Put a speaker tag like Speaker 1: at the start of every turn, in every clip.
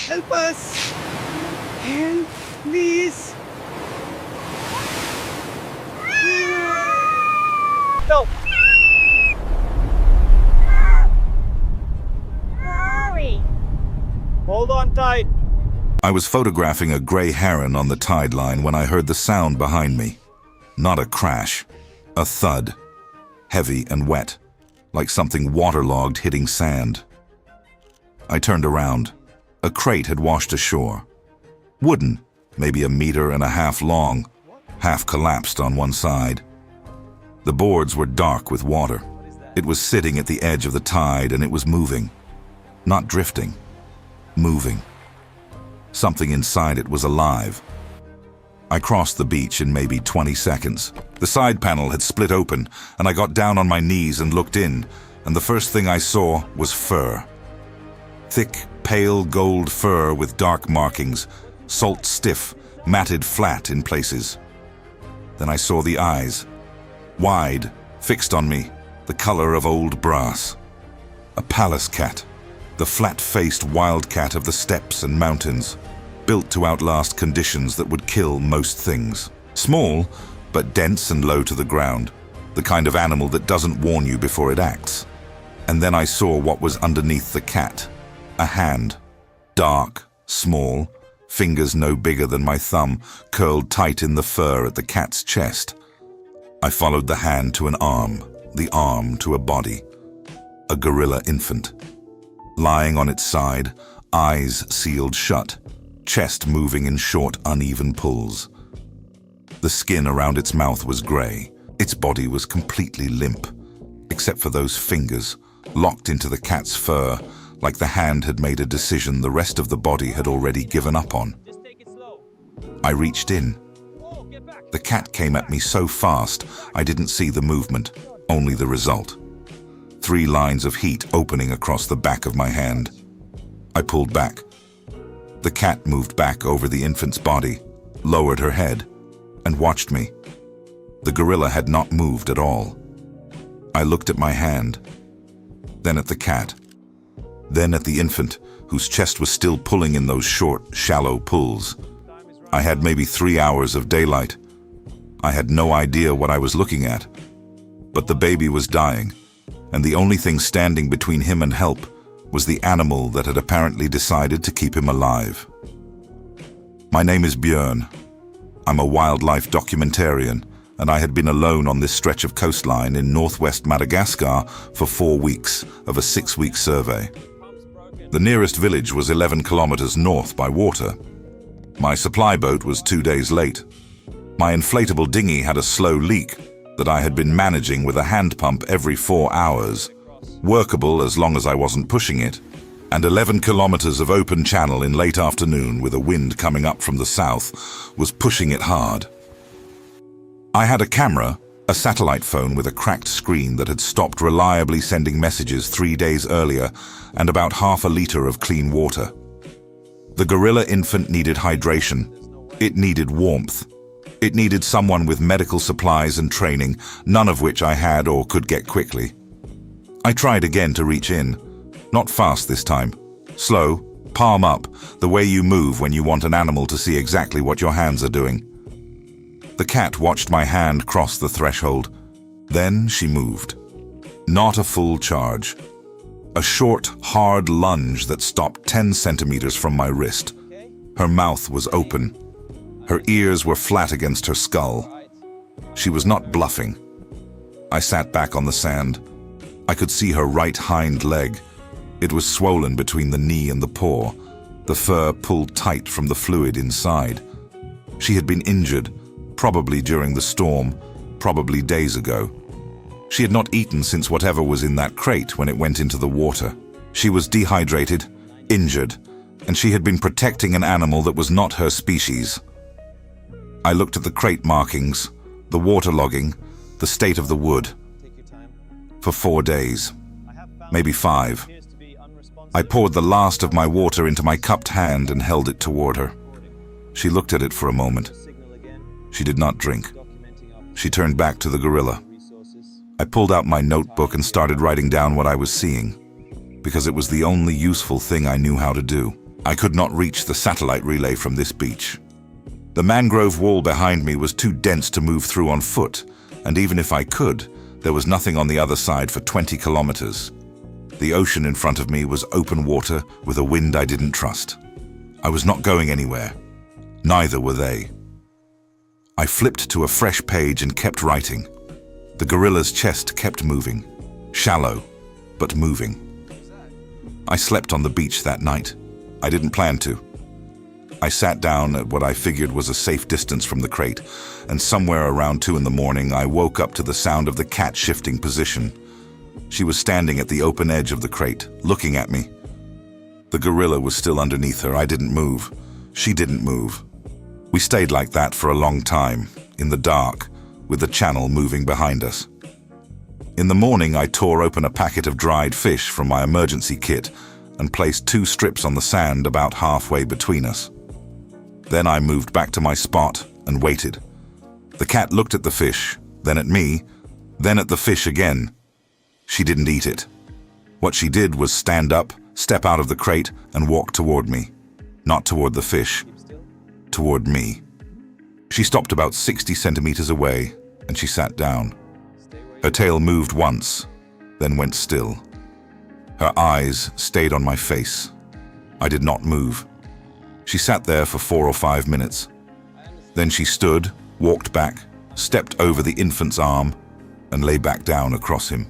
Speaker 1: Help us! Help, please! Help!
Speaker 2: Hurry!
Speaker 1: Hold on tight.
Speaker 3: I was photographing a gray heron on the tide line when I heard the sound behind me. Not a crash, a thud, heavy and wet, like something waterlogged hitting sand. I turned around. A crate had washed ashore. Wooden, maybe 1.5 meters long, half collapsed on one side. The boards were dark with water. It was sitting at the edge of the tide and it was moving. Not drifting, moving. Something inside it was alive. I crossed the beach in maybe 20 seconds. The side panel had split open and I got down on my knees and looked in, and the first thing I saw was fur. Thick, pale gold fur with dark markings, salt stiff, matted flat in places. Then I saw the eyes, wide, fixed on me, the color of old brass. A Pallas cat, the flat-faced wildcat of the steppes and mountains, built to outlast conditions that would kill most things. Small, but dense and low to the ground, the kind of animal that doesn't warn you before it acts. And then I saw what was underneath the cat. A hand, dark, small, fingers no bigger than my thumb, curled tight in the fur at the cat's chest. I followed the hand to an arm, the arm to a body. A gorilla infant. Lying on its side, eyes sealed shut, chest moving in short, uneven pulls. The skin around its mouth was gray. Its body was completely limp, except for those fingers, locked into the cat's fur, like the hand had made a decision the rest of the body had already given up on. I reached in. The cat came at me so fast, I didn't see the movement, only the result. 3 lines of heat opening across the back of my hand. I pulled back. The cat moved back over the infant's body, lowered her head, and watched me. The gorilla had not moved at all. I looked at my hand, then at the cat, then at the infant, whose chest was still pulling in those short, shallow pulls. I had maybe 3 hours of daylight. I had no idea what I was looking at. But the baby was dying, and the only thing standing between him and help was the animal that had apparently decided to keep him alive. My name is Björn. I'm a wildlife documentarian, and I had been alone on this stretch of coastline in northwest Madagascar for 4 weeks of a 6-week survey. The nearest village was 11 kilometers north by water. My supply boat was 2 days late. My inflatable dinghy had a slow leak that I had been managing with a hand pump every 4 hours, workable as long as I wasn't pushing it, and 11 kilometers of open channel in late afternoon with a wind coming up from the south was pushing it hard. I had a camera, a satellite phone with a cracked screen that had stopped reliably sending messages 3 days earlier, and about half a liter of clean water. The gorilla infant needed hydration. It needed warmth. It needed someone with medical supplies and training, none of which I had or could get quickly. I tried again to reach in. Not fast this time. Slow, palm up, the way you move when you want an animal to see exactly what your hands are doing. The cat watched my hand cross the threshold. Then she moved. Not a full charge. A short, hard lunge that stopped 10 centimeters from my wrist. Her mouth was open. Her ears were flat against her skull. She was not bluffing. I sat back on the sand. I could see her right hind leg. It was swollen between the knee and the paw, the fur pulled tight from the fluid inside. She had been injured, probably during the storm, probably days ago. She had not eaten since whatever was in that crate when it went into the water. She was dehydrated, injured, and she had been protecting an animal that was not her species. I looked at the crate markings, the waterlogging, the state of the wood. For 4 days, maybe 5. I poured the last of my water into my cupped hand and held it toward her. She looked at it for a moment. She did not drink. She turned back to the gorilla. I pulled out my notebook and started writing down what I was seeing, because it was the only useful thing I knew how to do. I could not reach the satellite relay from this beach. The mangrove wall behind me was too dense to move through on foot, and even if I could, there was nothing on the other side for 20 kilometers. The ocean in front of me was open water with a wind I didn't trust. I was not going anywhere. Neither were they. I flipped to a fresh page and kept writing. The gorilla's chest kept moving. Shallow, but moving. I slept on the beach that night. I didn't plan to. I sat down at what I figured was a safe distance from the crate, and somewhere around 2 in the morning I woke up to the sound of the cat shifting position. She was standing at the open edge of the crate, looking at me. The gorilla was still underneath her. I didn't move. She didn't move. We stayed like that for a long time, in the dark, with the channel moving behind us. In the morning, I tore open a packet of dried fish from my emergency kit and placed 2 strips on the sand about halfway between us. Then I moved back to my spot and waited. The cat looked at the fish, then at me, then at the fish again. She didn't eat it. What she did was stand up, step out of the crate, and walk toward me. Not toward the fish, toward me. She stopped about 60 centimeters away, and she sat down. Her tail moved once, then went still. Her eyes stayed on my face. I did not move. She sat there for 4 or 5 minutes. Then she stood, walked back, stepped over the infant's arm, and lay back down across him.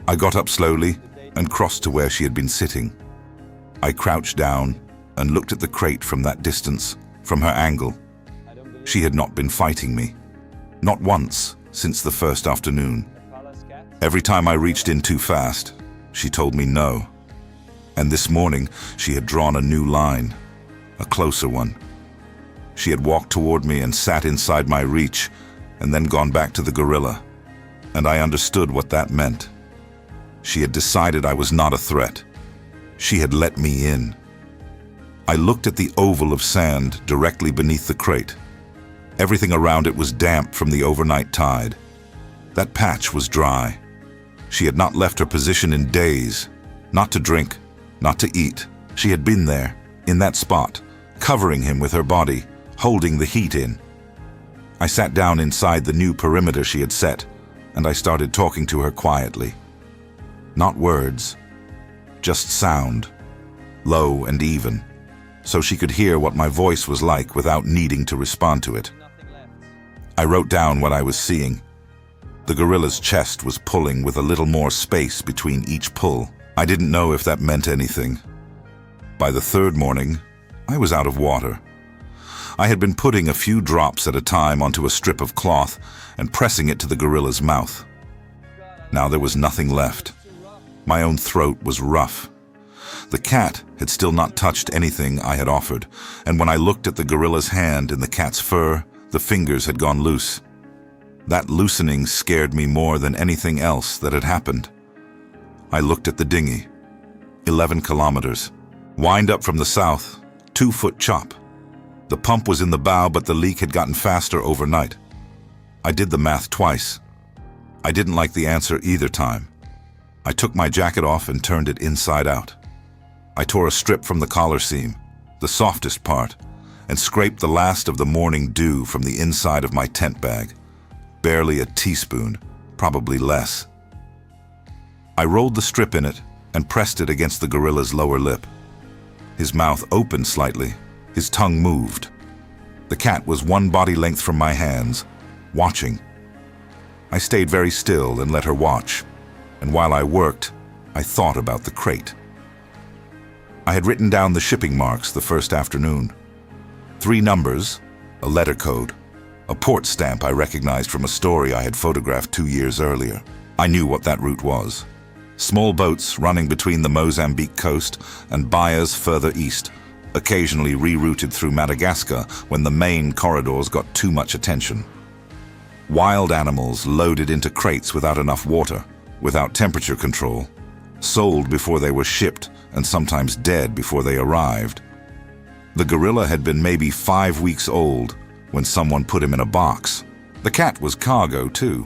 Speaker 3: I got up slowly and crossed to where she had been sitting. I crouched down and looked at the crate from that distance, from her angle. She had not been fighting me. Not once since the first afternoon. Every time I reached in too fast, she told me no. And this morning, she had drawn a new line, a closer one. She had walked toward me and sat inside my reach, and then gone back to the gorilla. And I understood what that meant. She had decided I was not a threat. She had let me in. I looked at the oval of sand directly beneath the crate. Everything around it was damp from the overnight tide. That patch was dry. She had not left her position in days. Not to drink, not to eat. She had been there, in that spot, covering him with her body, holding the heat in. I sat down inside the new perimeter she had set, and I started talking to her quietly. Not words, just sound, low and even, so she could hear what my voice was like without needing to respond to it. I wrote down what I was seeing. The gorilla's chest was pulling with a little more space between each pull. I didn't know if that meant anything. By the 3rd morning, I was out of water. I had been putting a few drops at a time onto a strip of cloth and pressing it to the gorilla's mouth. Now there was nothing left. My own throat was rough. The cat had still not touched anything I had offered, and when I looked at the gorilla's hand in the cat's fur, the fingers had gone loose. That loosening scared me more than anything else that had happened. I looked at the dinghy. 11 kilometers. Wind up from the south, 2-foot chop. The pump was in the bow, but the leak had gotten faster overnight. I did the math twice. I didn't like the answer either time. I took my jacket off and turned it inside out. I tore a strip from the collar seam, the softest part, and scraped the last of the morning dew from the inside of my tent bag. Barely a teaspoon, probably less. I rolled the strip in it and pressed it against the gorilla's lower lip. His mouth opened slightly. His tongue moved. The cat was 1 body length from my hands, watching. I stayed very still and let her watch, and while I worked, I thought about the crate. I had written down the shipping marks the first afternoon. 3 numbers, a letter code, a port stamp I recognized from a story I had photographed 2 years earlier. I knew what that route was. Small boats running between the Mozambique coast and bayas further east, occasionally rerouted through Madagascar when the main corridors got too much attention. Wild animals loaded into crates without enough water, without temperature control, sold before they were shipped and sometimes dead before they arrived. The gorilla had been maybe 5 weeks old when someone put him in a box. The cat was cargo too.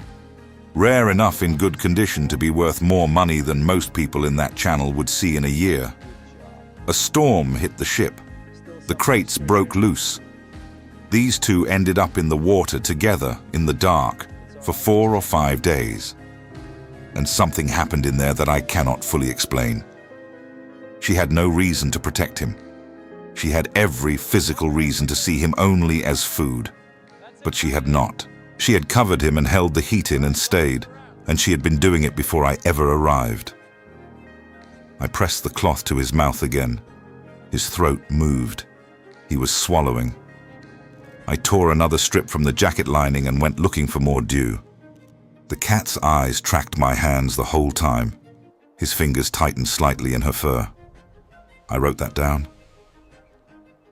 Speaker 3: Rare enough in good condition to be worth more money than most people in that channel would see in a year. A storm hit the ship. The crates broke loose. These two ended up in the water together in the dark for 4 or 5 days. And something happened in there that I cannot fully explain. She had no reason to protect him. She had every physical reason to see him only as food. But she had not. She had covered him and held the heat in and stayed, and she had been doing it before I ever arrived. I pressed the cloth to his mouth again. His throat moved. He was swallowing. I tore another strip from the jacket lining and went looking for more dew. The cat's eyes tracked my hands the whole time. His fingers tightened slightly in her fur. I wrote that down.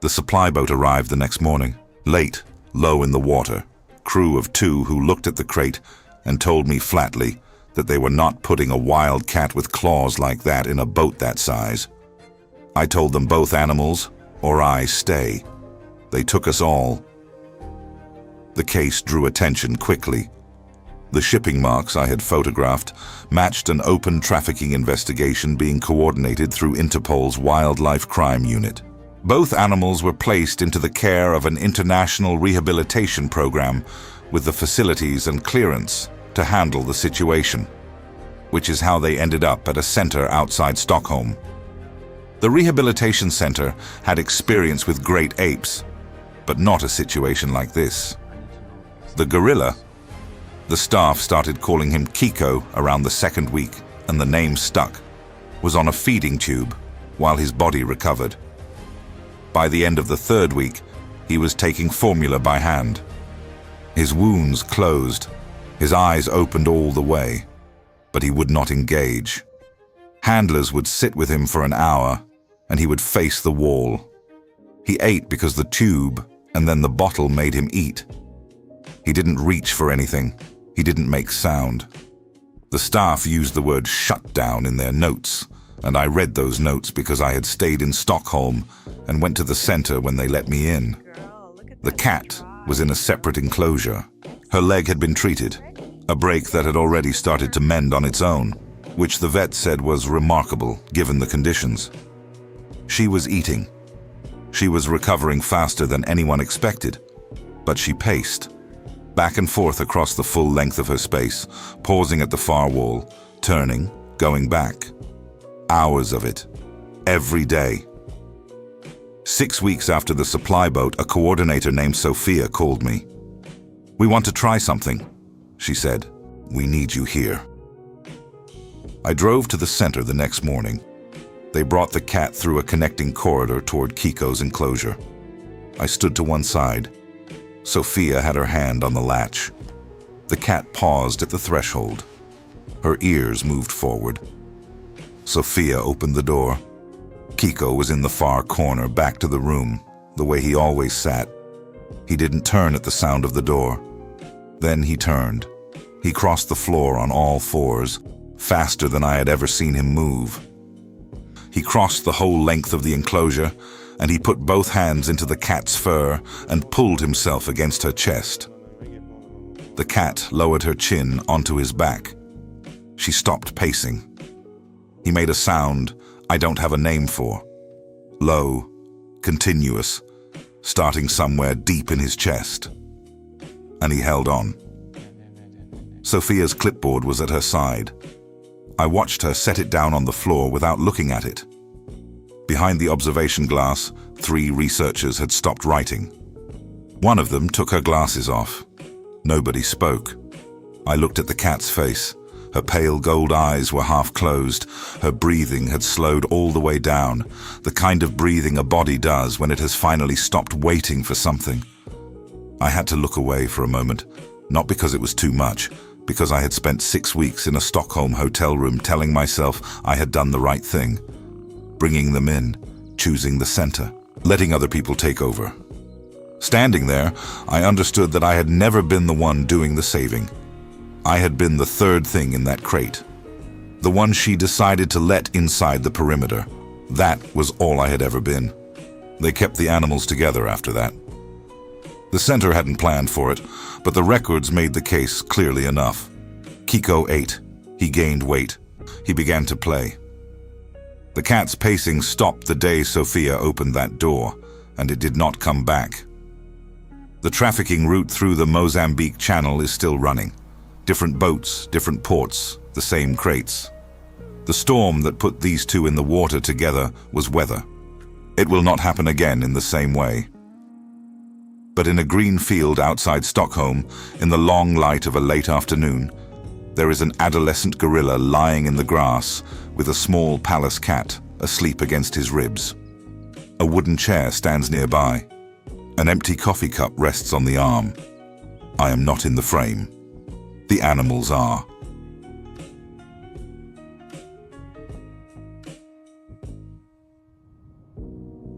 Speaker 3: The supply boat arrived the next morning, late, low in the water, crew of 2 who looked at the crate and told me flatly that they were not putting a wild cat with claws like that in a boat that size. I told them both animals or I stay. They took us all. The case drew attention quickly. The shipping marks I had photographed matched an open trafficking investigation being coordinated through Interpol's Wildlife Crime Unit. Both animals were placed into the care of an international rehabilitation program with the facilities and clearance to handle the situation, which is how they ended up at a center outside Stockholm. The rehabilitation center had experience with great apes, but not a situation like this. The gorilla, the staff started calling him Kiko around the 2nd week, and the name stuck, was on a feeding tube while his body recovered. By the end of the 3rd week, he was taking formula by hand. His wounds closed, his eyes opened all the way, but he would not engage. Handlers would sit with him for an hour, and he would face the wall. He ate because the tube and then the bottle made him eat. He didn't reach for anything. He didn't make sound. The staff used the word shutdown in their notes, and I read those notes because I had stayed in Stockholm and went to the center when they let me in. The cat was in a separate enclosure. Her leg had been treated, a break that had already started to mend on its own, which the vet said was remarkable given the conditions. She was eating. She was recovering faster than anyone expected, but she paced, back and forth across the full length of her space, pausing at the far wall, turning, going back. Hours of it, every day. 6 weeks after the supply boat, a coordinator named Sophia called me. "We want to try something," she said. "We need you here." I drove to the center the next morning. They brought the cat through a connecting corridor toward Kiko's enclosure. I stood to one side. Sophia had her hand on the latch. The cat paused at the threshold. Her ears moved forward. Sophia opened the door. Kiko was in the far corner, back to the room, the way he always sat. He didn't turn at the sound of the door. Then he turned. He crossed the floor on all fours, faster than I had ever seen him move. He crossed the whole length of the enclosure, and he put both hands into the cat's fur and pulled himself against her chest. The cat lowered her chin onto his back. She stopped pacing. He made a sound I don't have a name for. Low, continuous, starting somewhere deep in his chest. And he held on. Sophia's clipboard was at her side. I watched her set it down on the floor without looking at it. Behind the observation glass, 3 researchers had stopped writing. One of them took her glasses off. Nobody spoke. I looked at the cat's face. Her pale gold eyes were half closed. Her breathing had slowed all the way down, the kind of breathing a body does when it has finally stopped waiting for something. I had to look away for a moment, not because it was too much, because I had spent 6 weeks in a Stockholm hotel room telling myself I had done the right thing. Bringing them in, choosing the center, letting other people take over. Standing there, I understood that I had never been the one doing the saving. I had been the 3rd thing in that crate. The one she decided to let inside the perimeter. That was all I had ever been. They kept the animals together after that. The center hadn't planned for it, but the records made the case clearly enough. Kiko ate. He gained weight. He began to play. The cat's pacing stopped the day Sophia opened that door, and it did not come back. The trafficking route through the Mozambique Channel is still running. Different boats, different ports, the same crates. The storm that put these two in the water together was weather. It will not happen again in the same way. But in a green field outside Stockholm, in the long light of a late afternoon, there is an adolescent gorilla lying in the grass with a small Pallas cat asleep against his ribs. A wooden chair stands nearby. An empty coffee cup rests on the arm. I am not in the frame. The animals are.